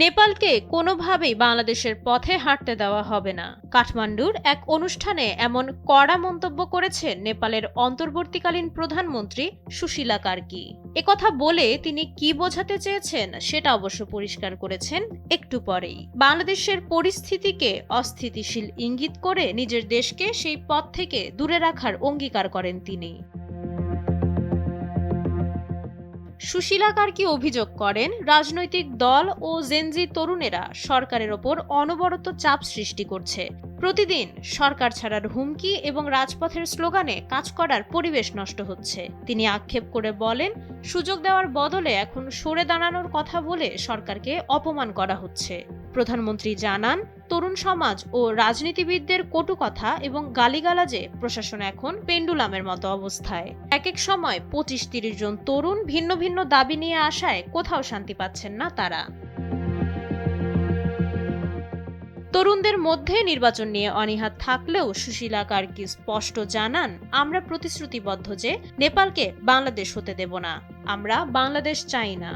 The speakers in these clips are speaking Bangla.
নেপালকে কোনোভাবেই বাংলাদেশের পথে হাঁটতে দেওয়া হবে না। কাঠমান্ডুর এক অনুষ্ঠানে এমন কড়া মন্তব্য করেছেন নেপালের অন্তর্বর্তীকালীন প্রধানমন্ত্রী সুশীলা কার্কি। একথা বলে তিনি কি বোঝাতে চেয়েছেন সেটা অবশ্য পরিষ্কার করেছেন একটু পরেই। বাংলাদেশের পরিস্থিতিকে অস্থিতিশীল ইঙ্গিত করে নিজের দেশকে সেই পথ থেকে দূরে রাখার অঙ্গীকার করেন তিনি। সুশীলা কার্কি অভিযোগ করেন, রাজনৈতিক দল ও জেনজি তরুণেরা সরকারের ওপর অনবরত চাপ সৃষ্টি করছে। প্রতিদিন সরকার ছাড়ার হুমকি এবং রাজপথের স্লোগানে কাজ করার পরিবেশ নষ্ট হচ্ছে। তিনি আক্ষেপ করে বলেন, সুযোগ দেওয়ার বদলে এখন সরে দাঁড়ানোর কথা বলে সরকারকে অপমান করা হচ্ছে। প্রধানমন্ত্রী জানান, তরুণ সমাজ ও রাজনীতিবিদদের কটু কথা এবং গালিগালাজে প্রশাসন এখন পেন্ডুলামের মতো অবস্থায়। এক এক সময় 25-30 জন তরুণ ভিন্ন ভিন্ন দাবি নিয়ে আসায় কোথাও শান্তি পাচ্ছেন না তারা। তরুণদের মধ্যে নির্বাচন নিয়ে অনীহা থাকলেও সুশীলা কার্কি স্পষ্ট জানান, আমরা প্রতিশ্রুতিবদ্ধ যে নেপালকে বাংলাদেশ হতে দেব না, আমরা বাংলাদেশ চাই না।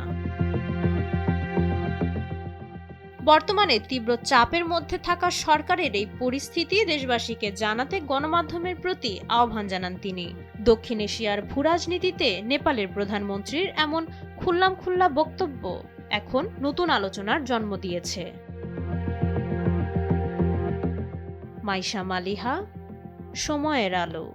বর্তমানে তীব্র চাপের মধ্যে থাকা সরকারের এই পরিস্থিতি দেশবাসীকে জানাতে গণমাধ্যমের প্রতি আহ্বান জানান তিনি। দক্ষিণ এশিয়ার ভূরাজনীতিতে নেপালের প্রধানমন্ত্রীর এমন খুল্লামখুল্লা বক্তব্য এখন নতুন আলোচনার জন্ম দিয়েছে। মাইশা মালিহা, সময়ের আলো।